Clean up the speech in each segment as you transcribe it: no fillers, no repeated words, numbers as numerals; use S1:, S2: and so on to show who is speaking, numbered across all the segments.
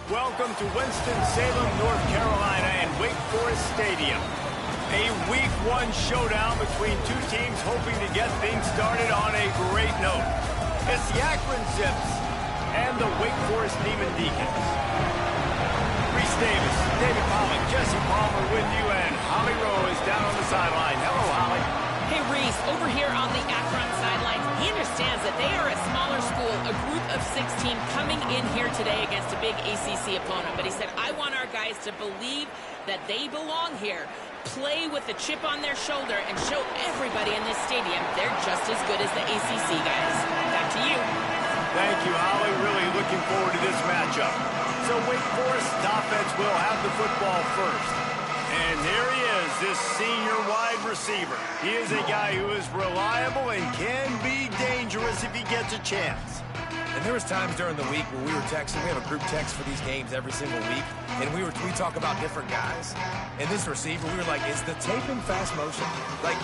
S1: Welcome to Winston-Salem, North Carolina and Wake Forest Stadium. A Week 1 showdown between two teams hoping to get things started on a great note. It's the Akron Zips and the Wake Forest Demon Deacons. Reese Davis, David Pollock, Jesse Palmer with you, and Holly Rowe is down on the sideline. Hello, Holly.
S2: Hey, Reese, over here on the Akron sidelines, he understands that they are a smaller school, a group of 16 coming in here today against a big ACC opponent. But he said, I want our guys to believe that they belong here, play with the chip on their shoulder, and show everybody in this stadium they're just as good as the ACC guys. Back to you.
S1: Thank you, Holly. Really looking forward to this matchup. So Wake Forest offense will have the football first. And there he is, this senior wide receiver. He is a guy who is reliable and can be dangerous if he gets a chance.
S3: And there was times during the week where we were texting. We have a group text for these games every single week. And we talk about different guys. And this receiver, we were like, is the tape in fast motion? Like,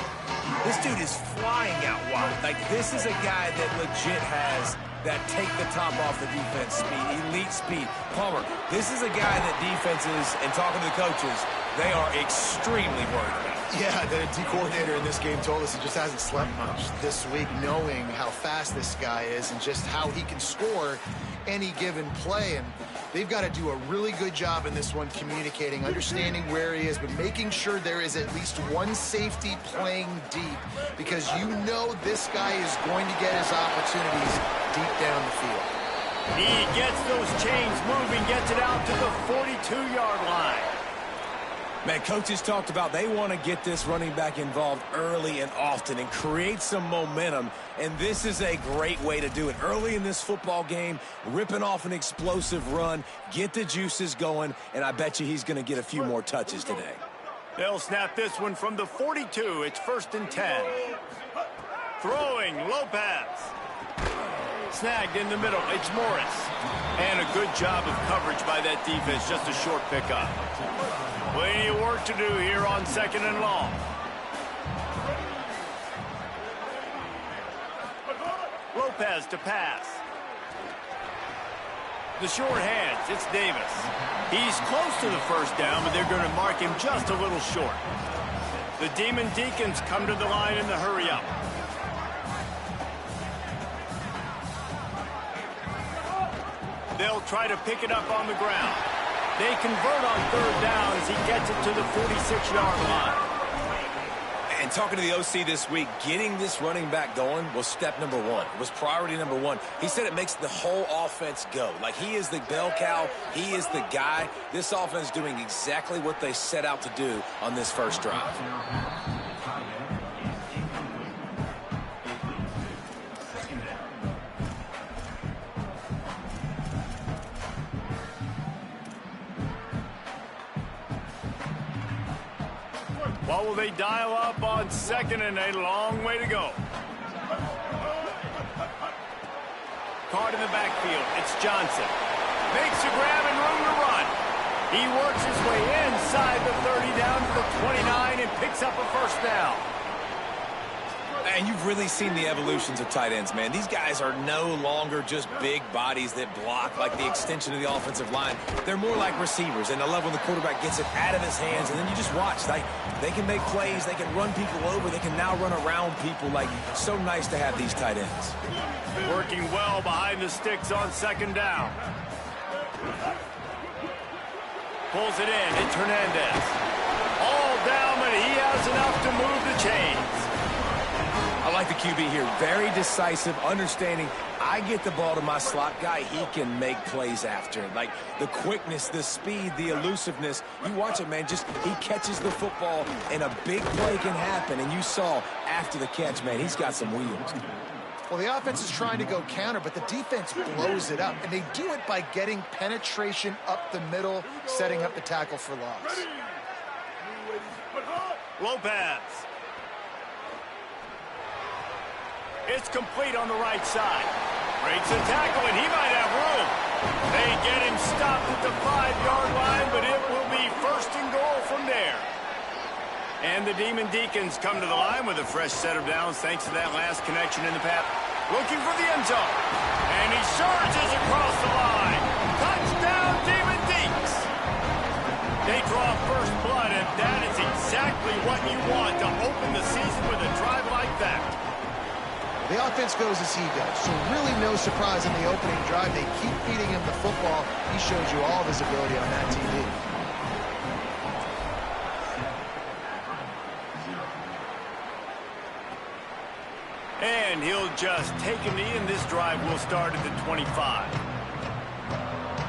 S3: this dude is flying out wide. Like, this is a guy that legit has that take the top off the defense speed, elite speed. Palmer, this is a guy that defenses, and talking to the coaches, they are extremely worried about.
S4: Yeah, the D coordinator in this game told us he just hasn't slept much this week, knowing how fast this guy is and just how he can score any given play. And they've got to do a really good job in this one communicating, understanding where he is, but making sure there is at least one safety playing deep, because you know this guy is going to get his opportunities deep down the field.
S1: He gets those chains moving, gets it out to the 42-yard line.
S3: Man, coaches talked about they want to get this running back involved early and often and create some momentum, and this is a great way to do it. Early in this football game, ripping off an explosive run, get the juices going, and I bet you he's going to get a few more touches today.
S1: They'll snap this one from the 42. It's 1st and 10. Throwing, Lopez. Snagged in the middle, it's Morris. And a good job of coverage by that defense, just a short pickup. Plenty of work to do here on 2nd and long. Lopez to pass. The short hands, it's Davis. He's close to the first down, but they're going to mark him just a little short. The Demon Deacons come to the line in the hurry-up. They'll try to pick it up on the ground. They convert on 3rd down as he gets it to the 46-yard line.
S3: And talking to the OC this week, getting this running back going was step number one. It was priority number one. He said it makes the whole offense go. Like, he is the bell cow. He is the guy. This offense is doing exactly what they set out to do on this first drive.
S1: What will they dial up on 2nd and a long way to go? Caught in the backfield. It's Johnson. Makes a grab and room to run. He works his way inside the 30 down to the 29 and picks up a 1st down.
S3: And you've really seen the evolutions of tight ends, man. These guys are no longer just big bodies that block like the extension of the offensive line. They're more like receivers, and I love when the quarterback gets it out of his hands, and then you just watch. They can make plays, they can run people over, they can now run around people. Like, so nice to have these tight ends.
S1: Working well behind the sticks on 2nd down. Pulls it in. It's Hernandez. All down, but he has enough to move the chains.
S3: I like the QB here. Very decisive, understanding I get the ball to my slot guy, he can make plays after. Like, the quickness, the speed, the elusiveness. You watch it, man. Just, he catches the football, and a big play can happen. And you saw after the catch, man, he's got some wheels.
S4: Well, the offense is trying to go counter, but the defense blows it up. And they do it by getting penetration up the middle, setting up the tackle for loss.
S1: Lopez. It's complete on the right side. Breaks the tackle, and he might have room. They get him stopped at the 5-yard line, but it will be 1st and goal from there. And the Demon Deacons come to the line with a fresh set of downs thanks to that last connection in the pass. Looking for the end zone. And he surges across the line. Touchdown, Demon draw first blood, and that is exactly what you want to open the season with a drive like that.
S4: The offense goes as he goes, so really no surprise in the opening drive. They keep feeding him the football. He shows you all of his ability on that TV.
S1: And he'll just take a knee, and this drive will start at the 25.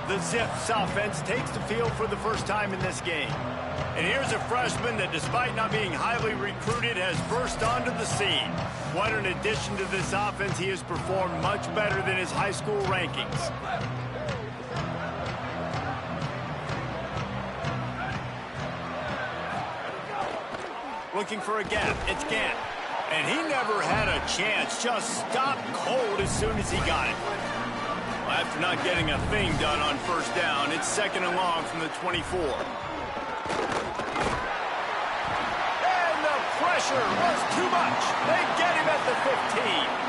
S1: The Zips offense takes the field for the first time in this game. And here's a freshman that, despite not being highly recruited, has burst onto the scene. What an addition to this offense. He has performed much better than his high school rankings. Looking for a gap. It's Gant. And he never had a chance. Just stopped cold as soon as he got it. Well, after not getting a thing done on first down, it's 2nd and long from the 24. And the pressure was too much. They get him at the 15.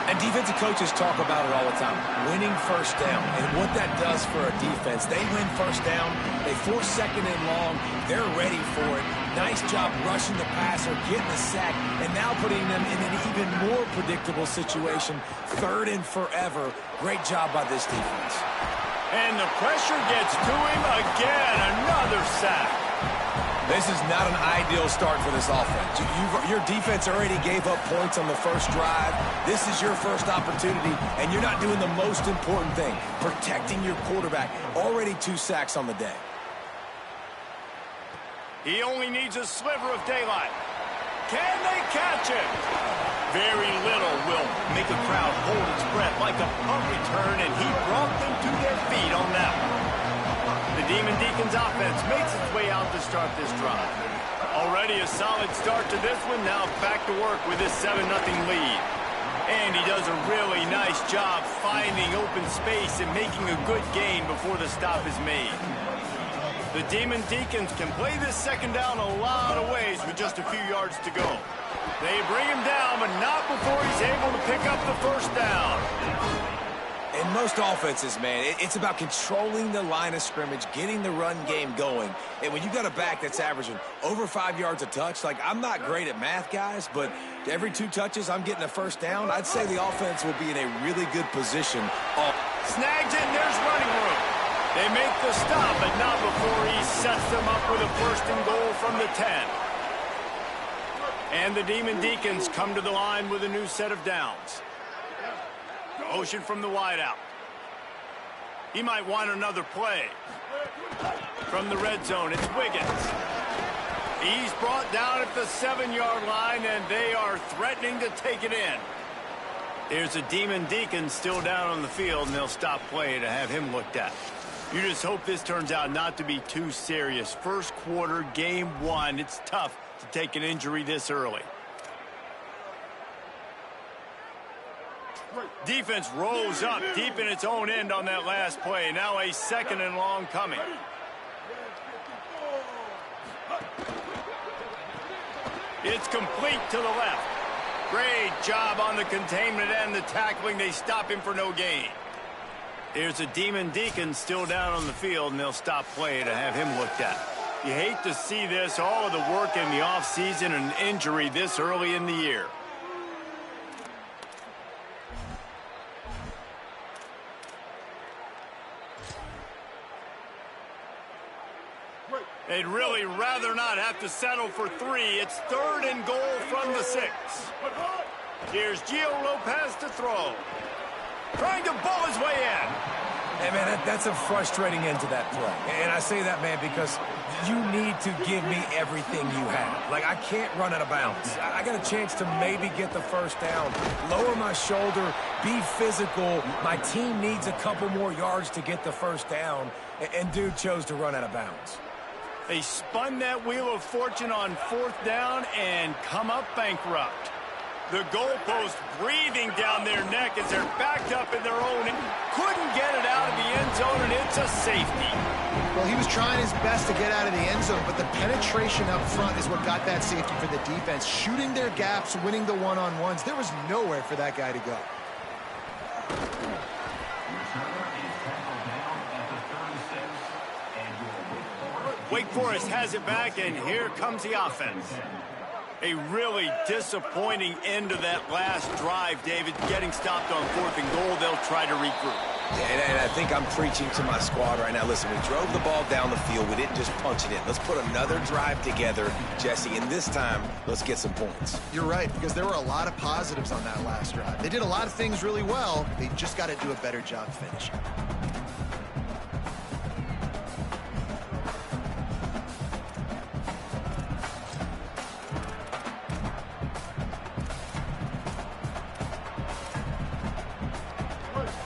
S3: And defensive coaches talk about it all the time, winning first down. And what that does for a defense, they win first down, they force 2nd and long, they're ready for it. Nice job rushing the passer, getting the sack, and now putting them in an even more predictable situation, 3rd and forever. Great job by this defense.
S1: And the pressure gets to him again, another sack.
S3: This is not an ideal start for this offense. Your defense already gave up points on the first drive. This is your first opportunity, and you're not doing the most important thing, protecting your quarterback. Already 2 sacks on the day.
S1: He only needs a sliver of daylight. Can they catch him? Very little will make a crowd hold its breath like a punt return, and he brought them to their feet on that one. The Demon Deacons offense makes its way out to start this drive. Already a solid start to this one. Now back to work with this 7-0 lead. And he does a really nice job finding open space and making a good gain before the stop is made. The Demon Deacons can play this 2nd down a lot of ways with just a few yards to go. They bring him down, but not before he's able to pick up the first down.
S3: In most offenses, man, it's about controlling the line of scrimmage, getting the run game going. And when you got a back that's averaging over 5 yards a touch, like, I'm not great at math, guys, but every 2 touches, I'm getting a first down. I'd say the offense will be in a really good position.
S1: Snags it, and there's running room. They make the stop, but not before he sets them up with a 1st and goal from the 10. And the Demon Deacons come to the line with a new set of downs. Motion from the wideout. He might want another play. From the red zone, it's Wiggins. He's brought down at the 7-yard line, and they are threatening to take it in. There's a Demon Deacon still down on the field, and they'll stop play to have him looked at. You just hope this turns out not to be too serious. First quarter, game 1. It's tough to take an injury this early. Defense rolls up deep in its own end on that last play. Now a 2nd and long coming. It's complete to the left. Great job on the containment and the tackling. They stop him for no gain. There's a Demon Deacon still down on the field, and they'll stop play to have him looked at. You hate to see this, all of the work in the offseason and injury this early in the year. They'd really rather not have to settle for 3. It's 3rd and goal from the 6. Here's Gio Lopez to throw. Trying to bull his way in.
S3: Hey, man, that's a frustrating end to that play. And I say that, man, because you need to give me everything you have. Like, I can't run out of bounds. I got a chance to maybe get the first down, lower my shoulder, be physical. My team needs a couple more yards to get the first down, and dude chose to run out of bounds.
S1: They spun that wheel of fortune on 4th down and come up bankrupt. The goalpost breathing down their neck as they're backed up in their own. Couldn't get it out of the end zone, and it's a safety.
S4: Well, he was trying his best to get out of the end zone, but the penetration up front is what got that safety for the defense. Shooting their gaps, winning the one-on-ones. There was nowhere for that guy to go.
S1: Wake Forest has it back, and here comes the offense. A really disappointing end of that last drive, David. Getting stopped on 4th and goal, they'll try to regroup.
S3: And I think I'm preaching to my squad right now. Listen, we drove the ball down the field. We didn't just punch it in. Let's put another drive together, Jesse, and this time, let's get some points.
S4: You're right, because there were a lot of positives on that last drive. They did a lot of things really well. They just got to do a better job finishing.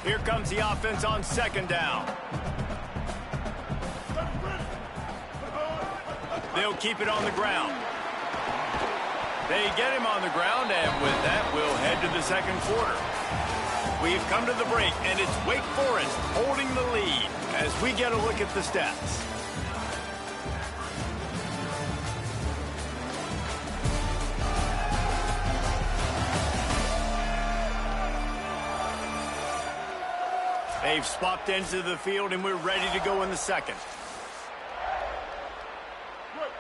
S1: Here comes the offense on 2nd down. They'll keep it on the ground. They get him on the ground, and with that, we'll head to the 2nd quarter. We've come to the break, and it's Wake Forest holding the lead as we get a look at the stats. They've swapped ends of the field, and we're ready to go in the 2nd.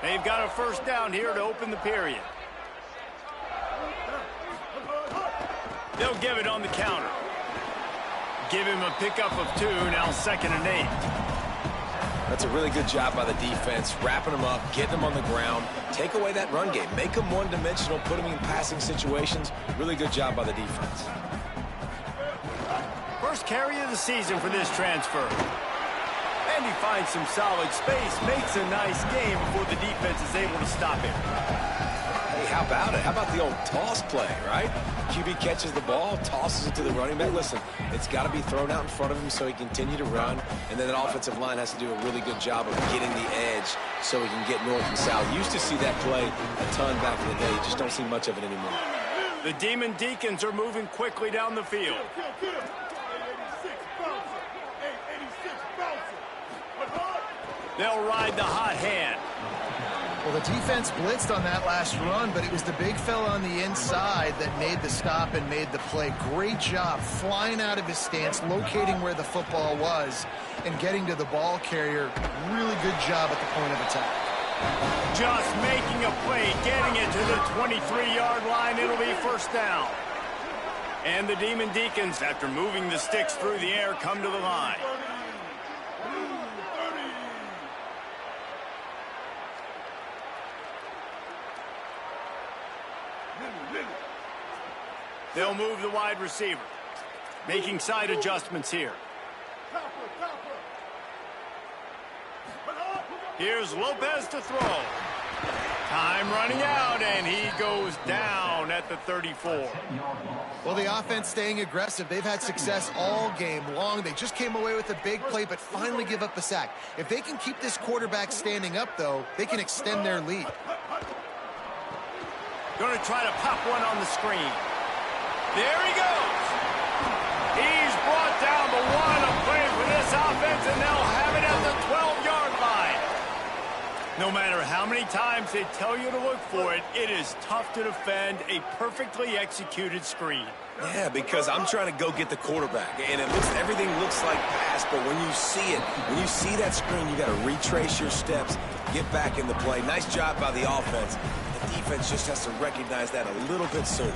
S1: They've got a 1st down here to open the period. They'll give it on the counter. Give him a pickup of 2, now 2nd and 8.
S3: That's a really good job by the defense, wrapping them up, getting them on the ground, take away that run game, make them one-dimensional, put them in passing situations. Really good job by the defense.
S1: First carry of the season for this transfer. And he finds some solid space, makes a nice game before the defense is able to stop him.
S3: Hey, how about it? How about the old toss play, right? QB catches the ball, tosses it to the running back. Listen, it's got to be thrown out in front of him so he can continue to run, and then that offensive line has to do a really good job of getting the edge so he can get north and south. Used to see that play a ton back in the day. You just don't see much of it anymore.
S1: The Demon Deacons are moving quickly down the field. They'll ride the hot hand.
S4: Well, the defense blitzed on that last run, but it was the big fella on the inside that made the stop and made the play. Great job flying out of his stance, locating where the football was, and getting to the ball carrier. Really good job at the point of attack.
S1: Just making a play, getting it to the 23-yard line. It'll be 1st down. And the Demon Deacons, after moving the sticks through the air, come to the line. They'll move the wide receiver, making side adjustments here. Here's Lopez to throw. Time running out, and he goes down at the 34.
S4: Well, the offense staying aggressive. They've had success all game long. They just came away with a big play, but finally give up a sack. If they can keep this quarterback standing up, though, they can extend their lead.
S1: Going to try to pop one on the screen. There he goes. He's brought down the 1 of play for this offense, and they'll have it at the 12-yard line. No matter how many times they tell you to look for it, it is tough to defend a perfectly executed screen.
S3: Yeah, because I'm trying to go get the quarterback, and everything looks like pass, but when you see it, when you see that screen, you got to retrace your steps, get back in the play. Nice job by the offense. The defense just has to recognize that a little bit sooner.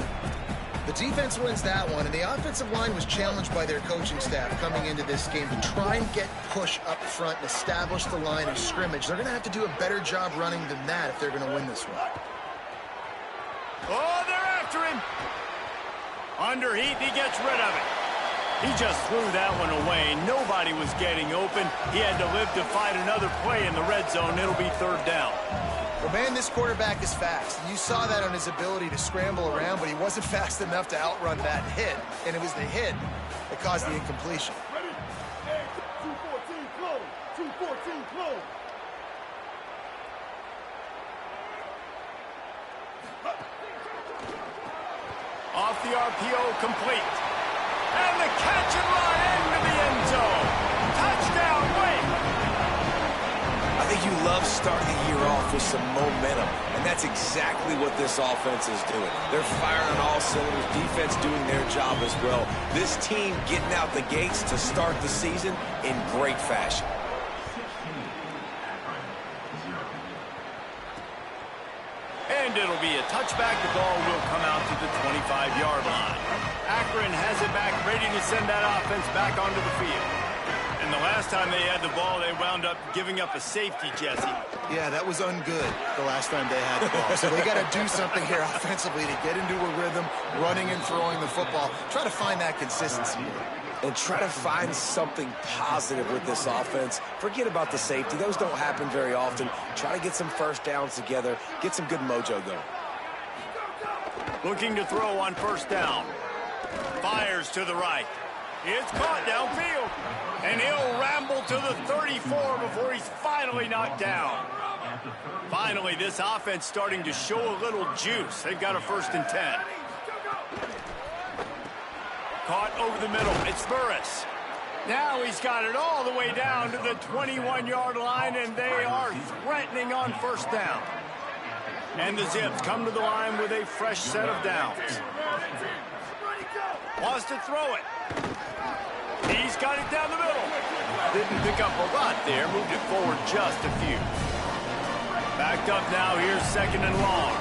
S4: The defense wins that one, and the offensive line was challenged by their coaching staff coming into this game to try and get push up front and establish the line of scrimmage. They're going to have to do a better job running than that if they're going to win this one.
S1: Oh, they're after him. Under heat, he gets rid of it. He just threw that one away. Nobody was getting open. He had to live to fight another play in the red zone. It'll be 3rd down.
S4: Well, man, this quarterback is fast. You saw that on his ability to scramble around, but he wasn't fast enough to outrun that hit, and it was the hit that caused the incompletion.
S5: Ready? 214 close. 214 close.
S1: Off the RPO, complete. And the catch and run into the end zone. Touchdown, Wake.
S3: I think you love starting the year off with some momentum, and that's exactly what this offense is doing. They're firing on all cylinders, defense doing their job as well. This team getting out the gates to start the season in great fashion.
S1: and it'll be a touchback. The ball will come out to the 25-yard line. Akron has it back, ready to send that offense back onto the field. And the last time they had the ball, they wound up giving up a safety, Jesse.
S4: Yeah, that was ungood the last time they had the ball. So they got to do something here offensively to get into a rhythm, running and throwing the football. Try to find that consistency.
S3: And try to find something positive with this offense. Forget about the safety. Those don't happen very often. Try to get some first downs together. Get some good mojo going.
S1: Looking to throw on first down. Fires to the right. It's caught downfield. And he'll ramble to the 34 before he's finally knocked down. Finally, this offense starting to show a little juice. They've got a 1st and 10. Caught over the middle. It's Burris. Now he's got it all the way down to the 21-yard line, and they are threatening on first down. And the Zips come to the line with a fresh set of downs. Wants to throw it. He's got it down the middle. Didn't pick up a lot there. Moved it forward just a few. Backed up now. Here's 2nd and long.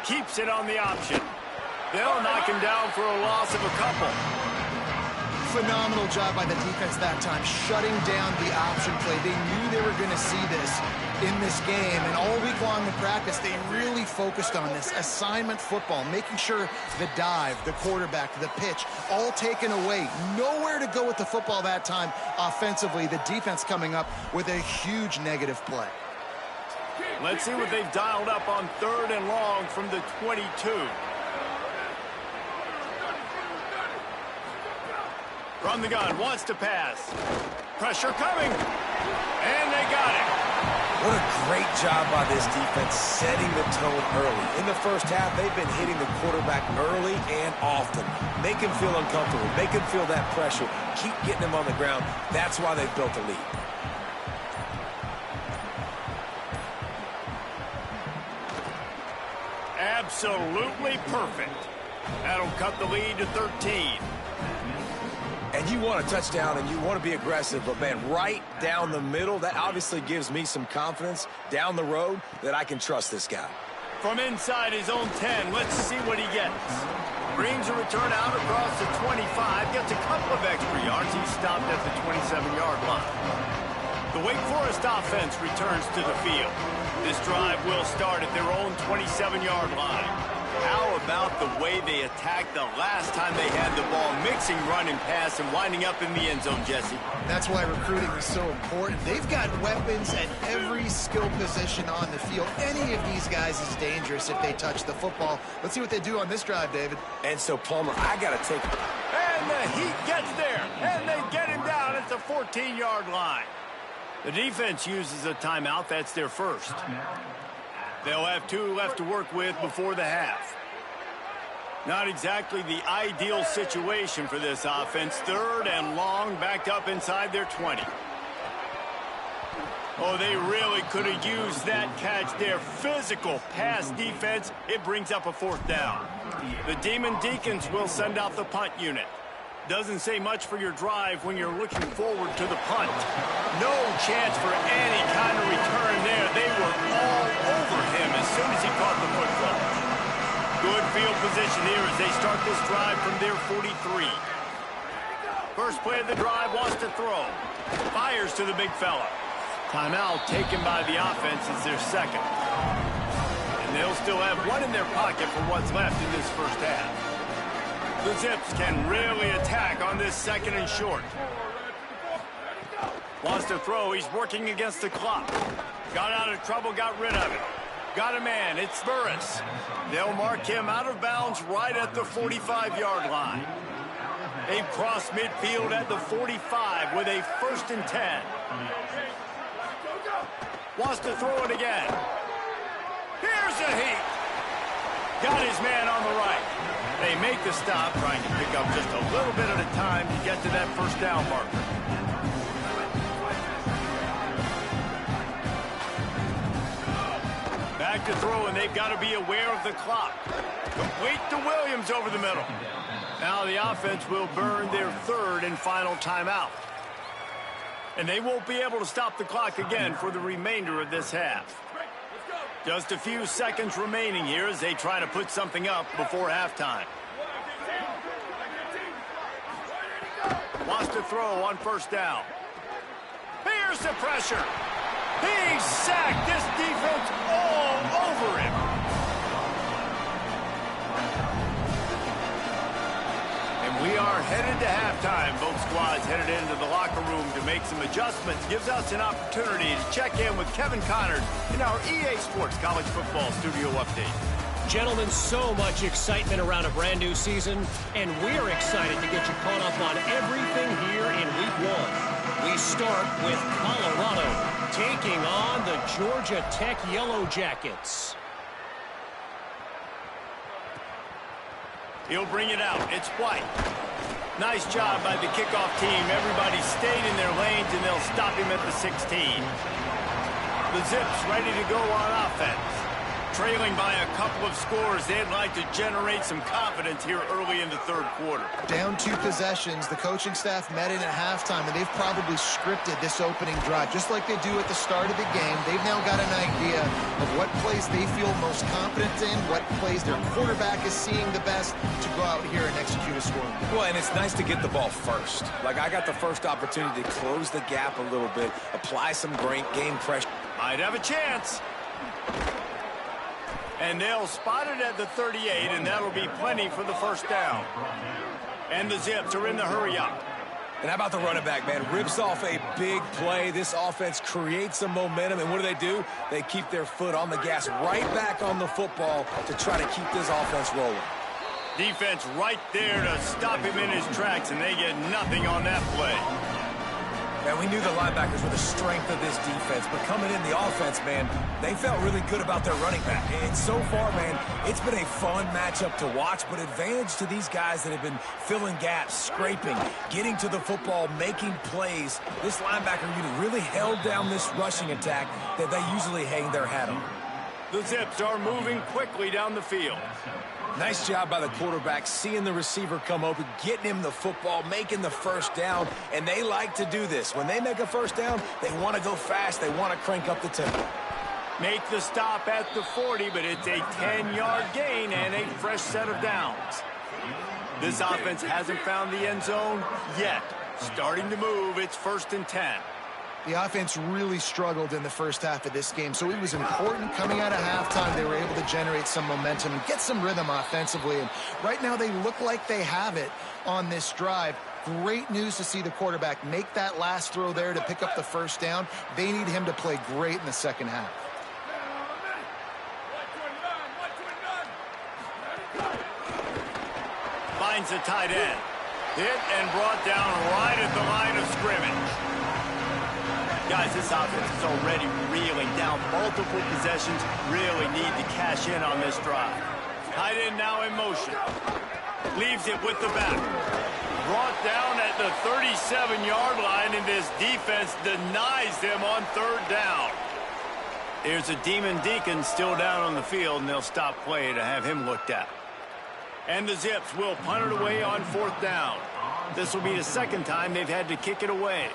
S1: Keeps it on the option. They'll knock him down for a loss of a couple.
S4: Phenomenal job by the defense that time, shutting down the option play. They knew they were going to see this in this game, and all week long in practice, they really focused on this assignment football, making sure the dive, the quarterback, the pitch, all taken away. Nowhere to go with the football that time offensively. The defense coming up with a huge negative play.
S1: Let's see what they've dialed up on 3rd and long from the 22. From the gun, wants to pass. Pressure coming. And they got it.
S3: What a great job by this defense setting the tone early. In the first half, they've been hitting the quarterback early and often. Make him feel uncomfortable. Make him feel that pressure. Keep getting him on the ground. That's why they've built a lead.
S1: Absolutely perfect. That'll cut the lead to 13.
S3: And you want a touchdown and you want to be aggressive, but man, right down the middle, that obviously gives me some confidence down the road that I can trust this guy.
S1: From inside his own 10, let's see what he gets. Brings a return out across the 25, gets a couple of extra yards. He's stopped at the 27-yard line. The Wake Forest offense returns to the field. This drive will start at their own 27-yard line. How about the way they attacked the last time they had the ball, mixing run and pass and winding up in the end zone, Jesse?
S4: That's why recruiting is so important. They've got weapons at every skill position on the field. Any of these guys is dangerous if they touch the football. Let's see what they do on this drive, David.
S3: And so, Palmer, I got to take...
S1: And the Heat gets there, and they get him down at the 14-yard line. The defense uses a timeout. That's their first. They'll have 2 left to work with before the half. Not exactly the ideal situation for this offense. 3rd and long, backed up inside their 20. Oh, they really could have used that catch there. Physical pass defense. It brings up a 4th down. The Demon Deacons will send out the punt unit. Doesn't say much for your drive when you're looking forward to the punt. No chance for any kind of return there. They were all over him as soon as he caught the football. Good field position here as they start this drive from their 43. First play of the drive, wants to throw. Fires to the big fella. Timeout taken by the offense is their second. And they'll still have 1 in their pocket for what's left in this first half. The Zips can really attack on this 2nd and short. Wants to throw. He's working against the clock. Got out of trouble, got rid of it. Got a man. It's Burris. They'll mark him out of bounds right at the 45-yard line. They've crossed midfield at the 45 with a 1st and 10. Wants to throw it again. Here's a Heat. Got his man on the right. They make the stop, trying to pick up just a little bit at a time to get to that first down marker. Back to throw, and they've got to be aware of the clock. Complete to Williams over the middle. Now the offense will burn their third and final timeout. And they won't be able to stop the clock again for the remainder of this half. Just a few seconds remaining here as they try to put something up before halftime. Wants to throw on first down. Here's the pressure. He's sacked. This defense all over him. And we are headed to halftime. Both squads headed into the locker room to make some adjustments. Gives us an opportunity to check in with Kevin Connors in our EA Sports College Football Studio Update.
S6: Gentlemen, so much excitement around a brand new season, and we're excited to get you caught up on everything here in Week 1. We start with Colorado taking on the Georgia Tech Yellow Jackets.
S1: He'll bring it out. It's White. Nice job by the kickoff team. Everybody stayed in their lanes, and they'll stop him at the 16. The Zips ready to go on offense. Trailing by a couple of scores, they'd like to generate some confidence here early in the third quarter.
S4: Down 2 possessions, the coaching staff met in at halftime, and they've probably scripted this opening drive. Just like they do at the start of the game, they've now got an idea of what plays they feel most confident in, what plays their quarterback is seeing the best to go out here and execute a score.
S3: Well, and it's nice to get the ball first. Like, I got the first opportunity to close the gap a little bit, apply some great game pressure.
S1: Might have a chance. And they'll spot it at the 38, and that'll be plenty for the first down. And the Zips are in the hurry-up.
S3: And how about the running back, man? Rips off a big play. This offense creates some momentum, and what do? They keep their foot on the gas, right back on the football to try to keep this offense rolling.
S1: Defense right there to stop him in his tracks, and they get nothing on that play.
S3: Man, we knew the linebackers were the strength of this defense, but coming in the offense, man, they felt really good about their running back. And so far, man, it's been a fun matchup to watch, but advantage to these guys that have been filling gaps, scraping, getting to the football, making plays. This linebacker unit really held down this rushing attack that they usually hang their hat on.
S1: The Zips are moving quickly down the field.
S3: Nice job by the quarterback, seeing the receiver come open, getting him the football, making the first down, and they like to do this. When they make a first down, they want to go fast. They want to crank up the tempo.
S1: Make the stop at the 40, but it's a 10-yard gain and a fresh set of downs. This offense hasn't found the end zone yet. Starting to move, it's 1st and 10.
S4: The offense really struggled in the first half of this game, so it was important coming out of halftime. They were able to generate some momentum and get some rhythm offensively. And right now they look like they have it on this drive. Great news to see the quarterback make that last throw there to pick up the first down. They need him to play great in the second half.
S1: Finds the tight end. Hit and brought down right at the line of scrimmage. Guys, this offense is already reeling down. Multiple possessions, really need to cash in on this drive. Tight end now in motion. Leaves it with the back. Brought down at the 37-yard line, and this defense denies them on 3rd down. There's a Demon Deacon still down on the field, and they'll stop play to have him looked at. And the Zips will punt it away on 4th down. This will be the second time they've had to kick it away.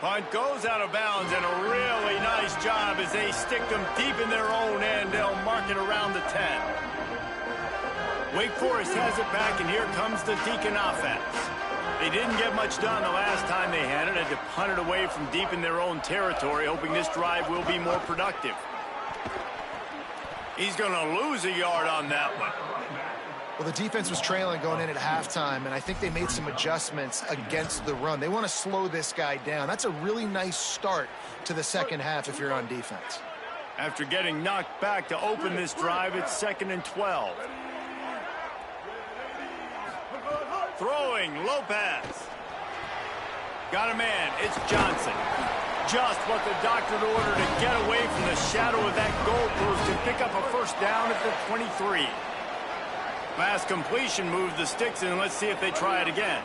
S1: Punt goes out of bounds, and a really nice job as they stick them deep in their own end. They'll mark it around the 10. Wake Forest has it back, and here comes the Deacon offense. They didn't get much done the last time they had it. Had to punt it away from deep in their own territory, hoping this drive will be more productive. He's going to lose a yard on that one.
S4: Well, the defense was trailing going in at halftime, and I think they made some adjustments against the run. They want to slow this guy down. That's a really nice start to the second half if you're on defense.
S1: After getting knocked back to open this drive, it's 2nd and 12. Throwing, Lopez. Got a man, it's Johnson. Just what the doctor ordered to get away from the shadow of that goalpost and pick up a first down at the 23. Last completion moved the sticks in. Let's see if they try it again.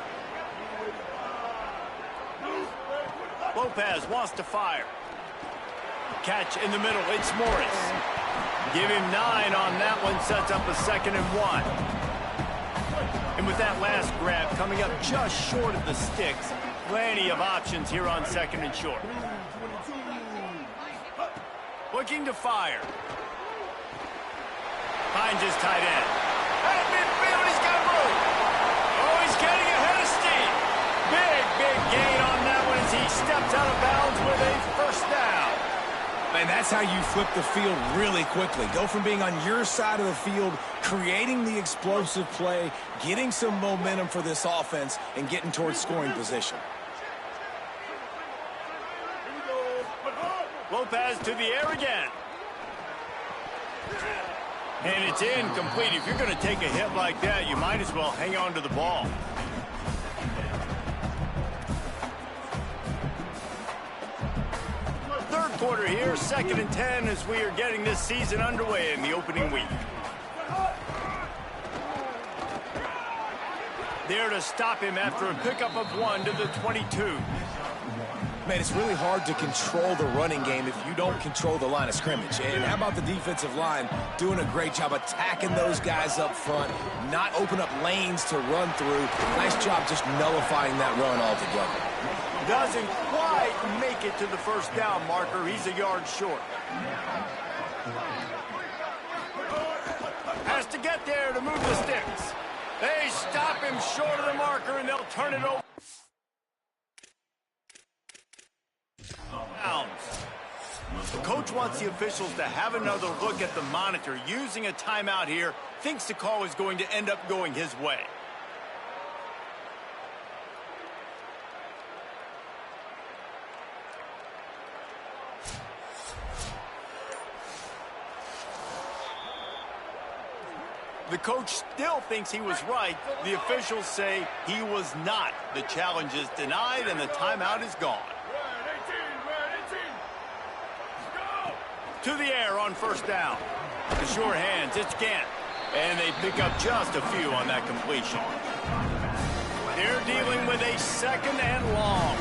S1: Lopez wants to fire. Catch in the middle. It's Morris. Give him 9 on that one, sets up a 2nd and 1. And with that last grab coming up just short of the sticks, plenty of options here on 2nd and short. Looking to fire. Finds his tight end. At midfield, he's got room. Oh, he's getting ahead of steam. Big gain on that one as he steps out of bounds with a 1st down.
S3: And that's how you flip the field really quickly. Go from being on your side of the field, creating the explosive play, getting some momentum for this offense, and getting towards scoring position.
S1: Lopez to the air again. And it's incomplete. If you're going to take a hit like that, you might as well hang on to the ball. Third quarter here, 2nd and 10 as we are getting this season underway in the opening week. There to stop him after a pickup of 1 to the 22.
S3: Man, it's really hard to control the running game if you don't control the line of scrimmage. And how about the defensive line doing a great job attacking those guys up front, not open up lanes to run through. Nice job just nullifying that run altogether.
S1: Doesn't quite make it to the 1st down marker. He's a yard short. Has to get there to move the sticks. They stop him short of the marker, and they'll turn it over. The coach wants the officials to have another look at the monitor. Using a timeout here, thinks the call is going to end up going his way. The coach still thinks he was right. The officials say he was not. The challenge is denied, and the timeout is gone. To the air on 1st down. The sure hands, it's Gant. And they pick up just a few on that completion. They're dealing with a 2nd and long.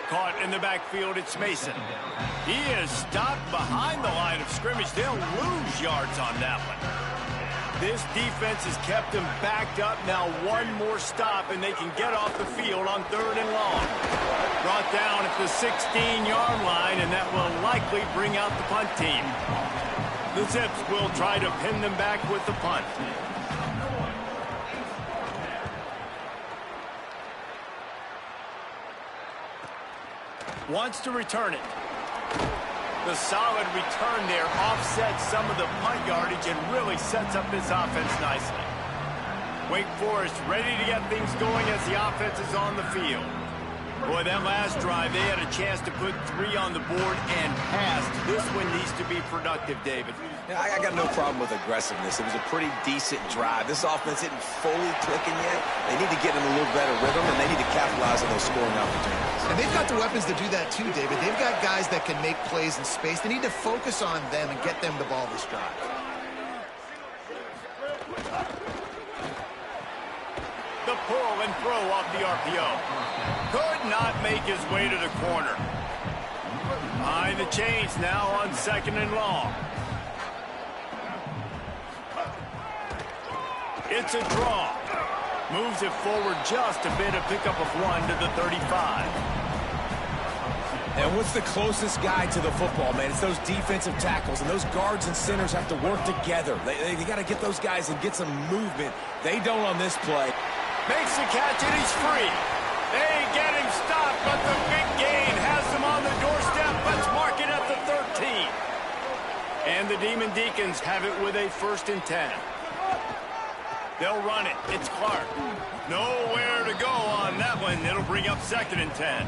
S1: Caught in the backfield, it's Mason. He is stopped behind the line of scrimmage. They'll lose yards on that one. This defense has kept them backed up. Now 1 more stop, and they can get off the field on 3rd and long. Brought down at the 16-yard line, and that will likely bring out the punt team. The Zips will try to pin them back with the punt. Wants to return it. The solid return there offsets some of the punt yardage and really sets up this offense nicely. Wake Forest ready to get things going as the offense is on the field. Boy, that last drive, they had a chance to put 3 on the board and passed. This one needs to be productive, David.
S3: Yeah, I got no problem with aggressiveness. It was a pretty decent drive. This offense isn't fully clicking yet. They need to get in a little better rhythm, and they need to capitalize on those scoring opportunities.
S4: And they've got the weapons to do that too, David. They've got guys that can make plays in space. They need to focus on them and get them the ball this drive.
S1: The pull and throw off the RPO. Could not make his way to the corner. Behind the chains now on 2nd and long. It's a draw. Moves it forward just a bit, a pickup of 1 to the 35.
S3: And what's the closest guy to the football, man? It's those defensive tackles, and those guards and centers have to work together. They got to get those guys and get some movement. They don't on this play.
S1: Makes the catch, and he's free. They get him stopped, but the big gain has them on the doorstep. Let's mark it at the 13. And the Demon Deacons have it with a 1st and 10. They'll run it. It's Clark. Nowhere to go on that one. It'll bring up 2nd and 10.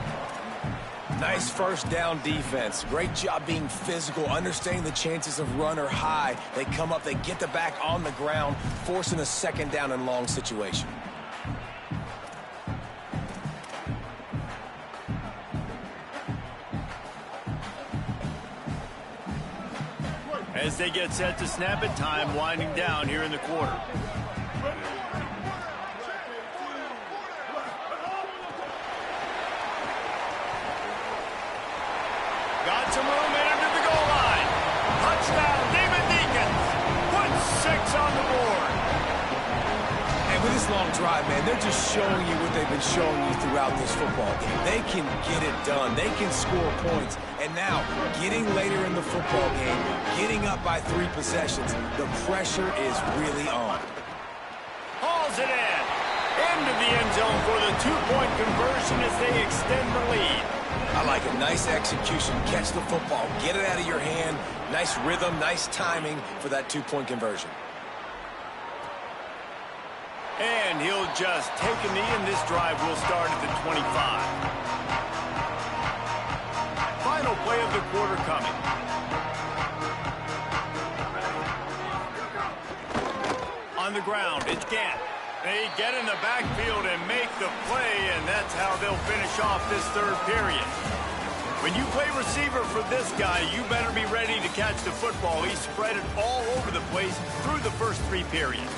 S3: Nice 1st down defense. Great job being physical, understanding the chances of run are high. They come up, they get the back on the ground, forcing a 2nd down and long situation.
S1: As they get set to snap it, time winding down here in the quarter. some room in him to the goal line. Touchdown, David Deacons. Put 6 on the board.
S3: And with this long drive, man, they're just showing you what they've been showing you throughout this football game. They can get it done. They can score points. And now, getting later in the football game, getting up by 3 possessions, the pressure is really on.
S1: Hauls it in. Into the end zone for the 2-point conversion as they extend the lead.
S3: I like it. Nice execution. Catch the football. Get it out of your hand. Nice rhythm, nice timing for that 2-point conversion.
S1: And he'll just take a knee, and this drive will start at the 25. Final play of the quarter coming. On the ground, it's Gant. They get in the backfield and make the play, and that's how they'll finish off this third period. When you play receiver for this guy, you better be ready to catch the football. He's spread it all over the place through the first 3 periods.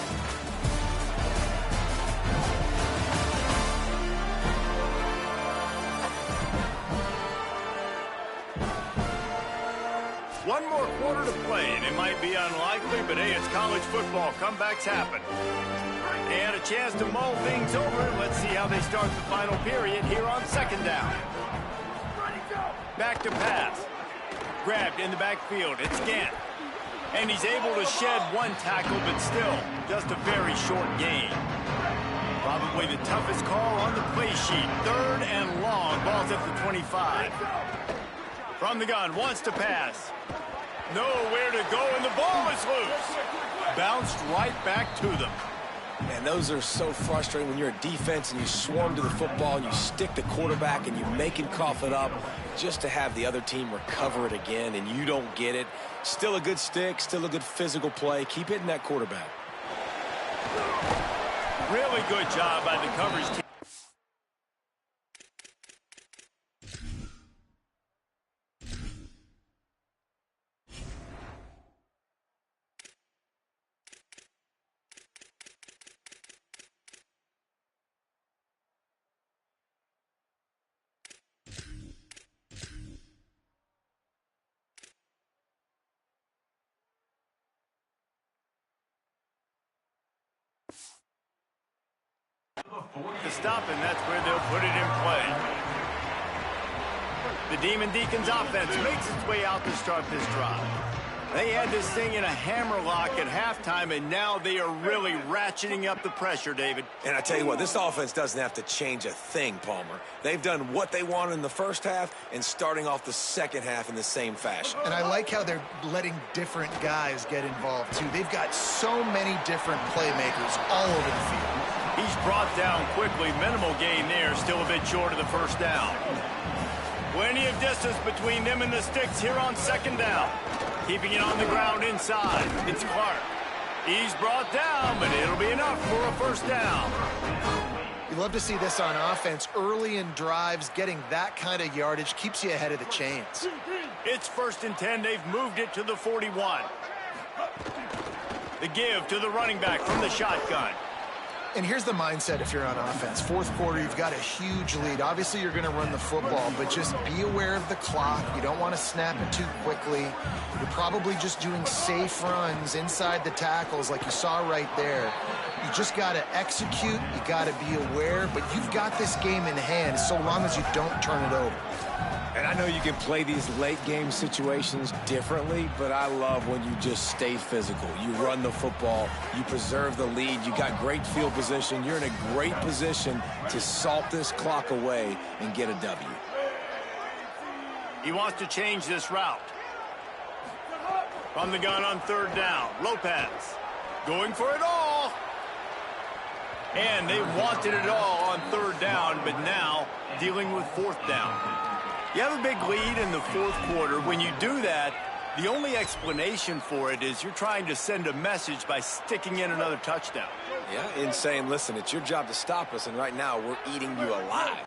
S1: One more quarter to play, and it might be unlikely, but hey, it's college football. Comebacks happen. And a chance to mull things over. Let's see how they start the final period here on 2nd down. Back to pass. Grabbed in the backfield. It's Gant. And he's able to shed 1 tackle, but still just a very short gain. Probably the toughest call on the play sheet. 3rd and long. Ball's at the 25. From the gun, wants to pass. Nowhere to go, and the ball is loose. Bounced right back to them.
S3: And those are so frustrating when you're a defense and you swarm to the football and you stick the quarterback and you make him cough it up just to have the other team recover it again and you don't get it. Still a good stick, still a good physical play. Keep hitting that quarterback.
S1: Really good job by the coverage team. To stop, and that's where they'll put it in play. The Demon Deacons offense makes its way out to start this drive. They had this thing in a hammerlock at halftime, and now they are really ratcheting up the pressure, David.
S3: And I tell you what, this offense doesn't have to change a thing, Palmer. They've done what they wanted in the first half and starting off the second half in the same fashion.
S4: And I like how they're letting different guys get involved, too. They've got so many different playmakers all over the field.
S1: He's brought down quickly. Minimal gain there. Still a bit short of the first down. Plenty of distance between them and the sticks here on 2nd down. Keeping it on the ground inside. It's Clark. He's brought down, but it'll be enough for a first down.
S4: You love to see this on offense. Early in drives, getting that kind of yardage keeps you ahead of the chains.
S1: It's 1st and 10. They've moved it to the 41. The give to the running back from the shotgun.
S4: And here's the mindset if you're on offense. 4th quarter, you've got a huge lead. Obviously, you're going to run the football, but just be aware of the clock. You don't want to snap it too quickly. You're probably just doing safe runs inside the tackles like you saw right there. You just got to execute. You got to be aware, but you've got this game in hand so long as you don't turn it over.
S3: And I know you can play these late-game situations differently, but I love when you just stay physical. You run the football. You preserve the lead. You got great field position. You're in a great position to salt this clock away and get a W.
S1: He wants to change this route. From the gun on 3rd down. Lopez going for it all. And they wanted it all on 3rd down, but now dealing with 4th down. You have a big lead in the 4th quarter. When you do that, the only explanation for it is you're trying to send a message by sticking in another touchdown.
S3: Yeah, and saying, listen, it's your job to stop us, and right now we're eating you alive.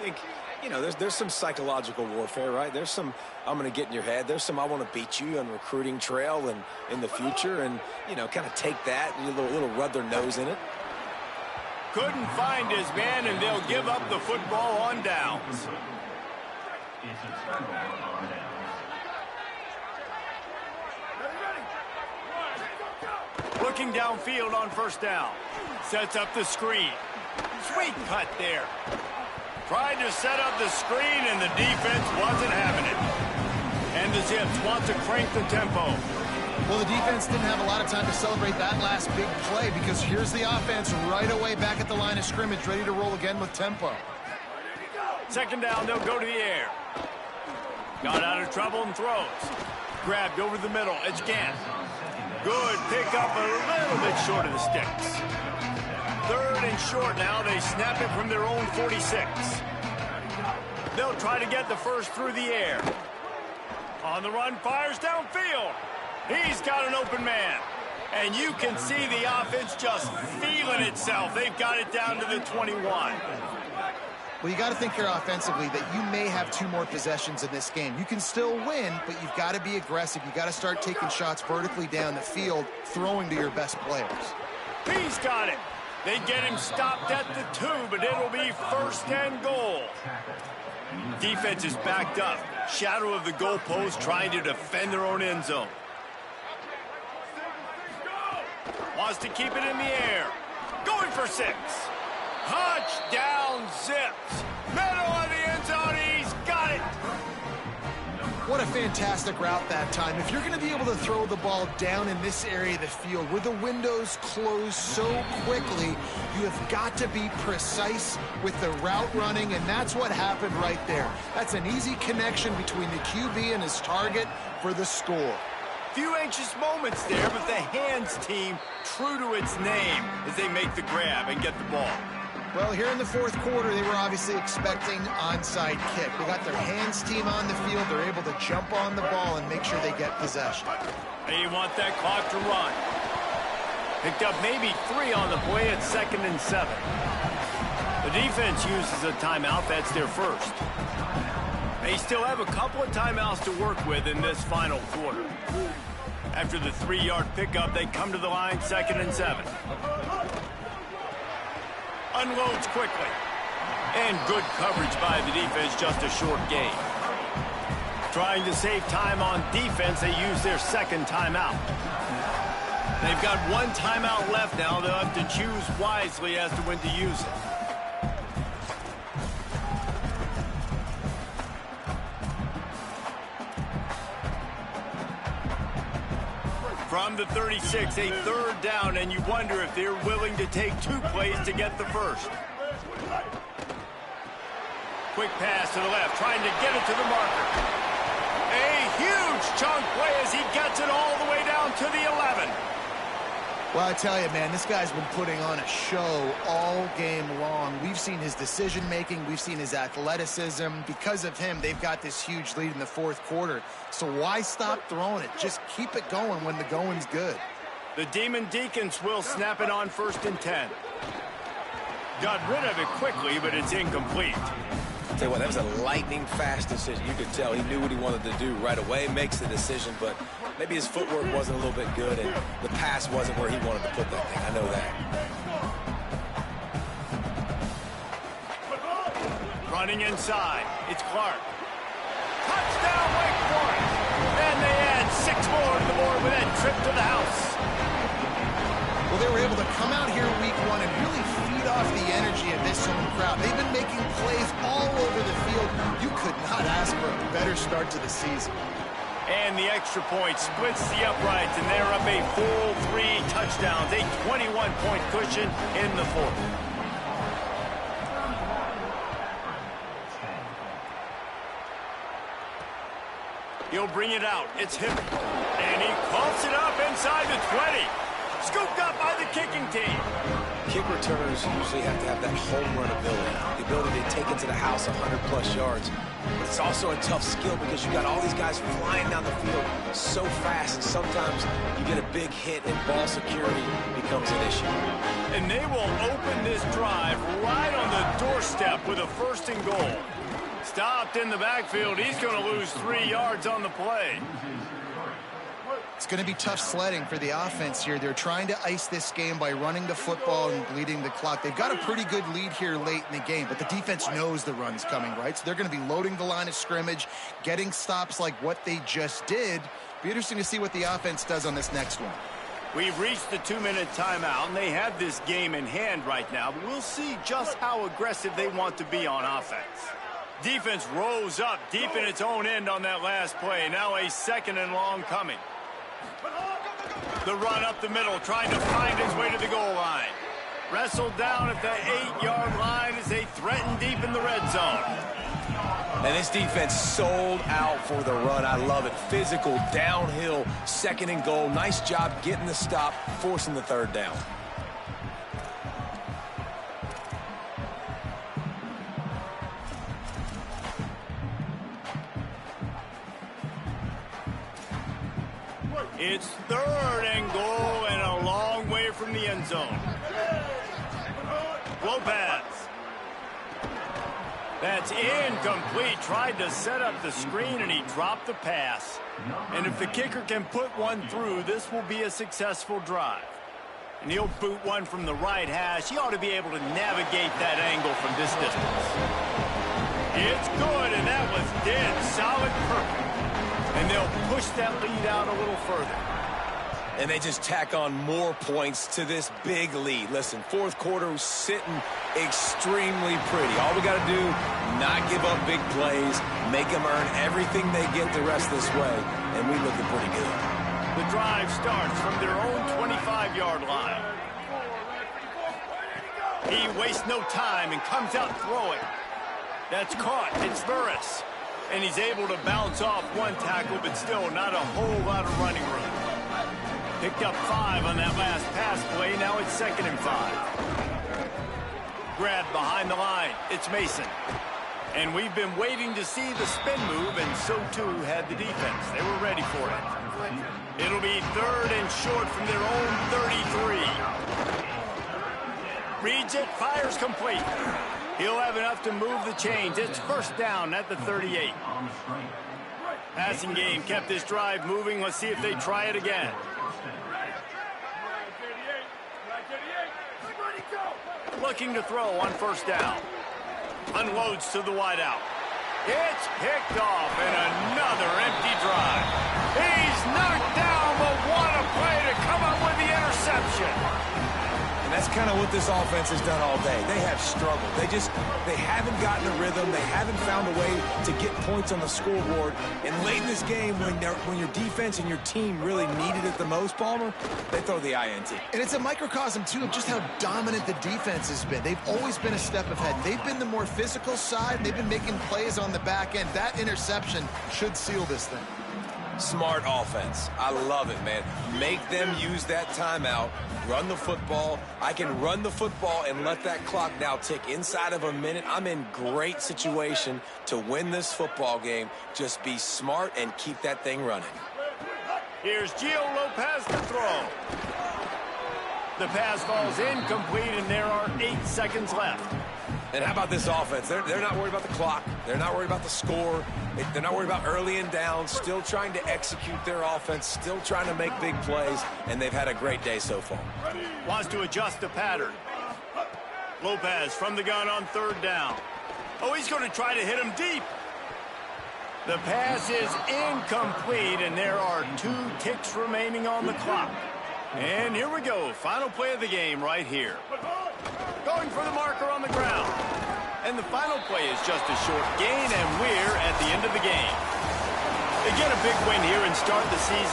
S3: think, you know, there's some psychological warfare, right? There's some, I'm going to get in your head. There's some, I want to beat you on recruiting trail and in the future, and, you know, kind of take that and a little rub their nose in it.
S1: Couldn't find his man, and they'll give up the football on downs. Looking downfield on first down. Sets up the screen. Sweet cut there. Tried to set up the screen, and the defense wasn't having it. And the Zips want to crank the tempo.
S4: Well, the defense didn't have a lot of time to celebrate that last big play, because here's the offense right away back at the line of scrimmage, ready to roll again with tempo.
S1: Second down, they'll go to the air. Got out of trouble and throws. Grabbed over the middle. It's Gant. Good pickup, a little bit short of the sticks. Third and short now. They snap it from their own 46. They'll try to get the first through the air. On the run, fires downfield. He's got an open man. And you can see the offense just feeling itself. They've got it down to the 21.
S4: Well, you got to think here offensively that you may have 2 more possessions in this game. You can still win, but you've got to be aggressive. You've got to start taking shots vertically down the field, throwing to your best players.
S1: He's got it. They get him stopped at the 2, but it'll be first and goal. Defense is backed up. Shadow of the goalpost, trying to defend their own end zone. Wants to keep it in the air. Going for 6. Touchdown, Zips. Middle of the end zone. He's got it.
S4: What a fantastic route that time. If you're going to be able to throw the ball down in this area of the field where the windows close so quickly, you have got to be precise with the route running, and that's what happened right there. That's an easy connection between the QB and his target for the score.
S1: Few anxious moments there, but the hands team true to its name as they make the grab and get the ball.
S4: Well, here in the fourth quarter, they were obviously expecting onside kick. They got their hands team on the field. They're able to jump on the ball and make sure they get possession.
S1: They want that clock to run. Picked up maybe 3 on the play at 2nd and 7. The defense uses a timeout. That's their first. They still have a couple of timeouts to work with in this final quarter. After the 3-yard pickup, they come to the line, 2nd and 7. Unloads quickly. And good coverage by the defense, just a short gain. Trying to save time on defense, they use their second timeout. They've got 1 timeout left now. They'll have to choose wisely as to when to use it. From the 36, a 3rd down, and you wonder if they're willing to take 2 plays to get the first. Quick pass to the left, trying to get it to the marker. A huge chunk play as he gets it all the way down to the 11.
S4: Well, I tell you, man, this guy's been putting on a show all game long. We've seen his decision-making. We've seen his athleticism. Because of him, they've got this huge lead in the fourth quarter. So why stop throwing it? Just keep it going when the going's good.
S1: The Demon Deacons will snap it on 1st and 10. Got rid of it quickly, but it's incomplete.
S3: I'll tell you what, that was a lightning-fast decision. You could tell he knew what he wanted to do right away, makes the decision, but maybe his footwork wasn't a little bit good, and the pass wasn't where he wanted to put that thing. I know that.
S1: Running inside, it's Clark. Touchdown, Wake Forest! And they add 6 more to the board with that trip to the house.
S4: Well, they were able to come out here week 1 and really feed off the energy of this home crowd. They've been making plays all over the field. You could not ask for a better start to the season.
S1: And the extra point splits the uprights, and they're up a full 3 touchdowns, a 21-point cushion in the fourth. He'll bring it out. It's him. And he pumps it up inside the 20. Scooped up by the kicking team.
S3: Kick returners usually have to have that home run ability, the ability to take it to the house 100-plus yards. But it's also a tough skill because you got all these guys flying down the field so fast, and sometimes you get a big hit and ball security becomes an issue.
S1: And they will open this drive right on the doorstep with a 1st and goal. Stopped in the backfield. He's going to lose 3 yards on the play.
S4: It's going to be tough sledding for the offense here. They're trying to ice this game by running the football and bleeding the clock. They've got a pretty good lead here late in the game, but the defense knows the run's coming, right? So they're going to be loading the line of scrimmage, getting stops like what they just did. Be interesting to see what the offense does on this next one.
S1: We've reached the 2-minute timeout, and they have this game in hand right now, but we'll see just how aggressive they want to be on offense. Defense rose up deep in its own end on that last play. Now a 2nd and long coming. The run up the middle, trying to find his way to the goal line. Wrestled down at the 8-yard line as they threaten deep in the red zone.
S3: And this defense sold out for the run. I love it. Physical, downhill, 2nd and goal. Nice job getting the stop, forcing the 3rd down.
S1: It's 3rd and goal and a long way from the end zone. Lopez. That's incomplete. Tried to set up the screen and he dropped the pass. And if the kicker can put one through, this will be a successful drive. And he'll boot one from the right hash. He ought to be able to navigate that angle from this distance. It's good, and that was dead solid perfect. And they'll push that lead out a little further.
S3: And they just tack on more points to this big lead. Listen, 4th quarter was sitting extremely pretty. All we got to do, not give up big plays, make them earn everything they get the rest this way, and we looking pretty good.
S1: The drive starts from their own 25-yard line. He wastes no time and comes out throwing. That's caught. It's Burris. And he's able to bounce off one tackle, but still not a whole lot of running room. Picked up 5 on that last pass play. Now it's 2nd and 5. Grabbed behind the line. It's Mason. And we've been waiting to see the spin move, and so too had the defense. They were ready for it. It'll be 3rd and short from their own 33. Reads it, fires complete. He'll have enough to move the chains. It's 1st down at the 38. Passing game kept this drive moving. Let's see if they try it again. Looking to throw on 1st down. Unloads to the wideout. It's picked off, and another empty drive. He's knocked down, but what a play to come up with the interception.
S3: And that's kind of what this offense has done all day. They have struggled. They haven't gotten a rhythm. They haven't found a way to get points on the scoreboard. And late in this game, when your defense and your team really needed it the most, Palmer, they throw the INT.
S4: And it's a microcosm, too, of just how dominant the defense has been. They've always been a step ahead. They've been the more physical side. They've been making plays on the back end. That interception should seal this thing.
S3: Smart offense. I love it, man. Make them use that timeout, run the football. I can run the football and let that clock now tick inside of a minute. I'm in great situation to win this football game. Just be smart and keep that thing running.
S1: Here's Gio Lopez to throw. The pass falls incomplete, and there are 8 seconds left.
S3: And how about this offense? They're not worried about the clock. They're not worried about the score. They're not worried about early and down. Still trying to execute their offense. Still trying to make big plays. And they've had a great day so far.
S1: Wants to adjust the pattern. Lopez from the gun on 3rd down. Oh, he's going to try to hit him deep. The pass is incomplete, and there are 2 ticks remaining on the clock. And here we go. Final play of the game right here. Going for the marker on the ground. And the final play is just a short gain, and we're at the end of the game. They get a big win here and start the season.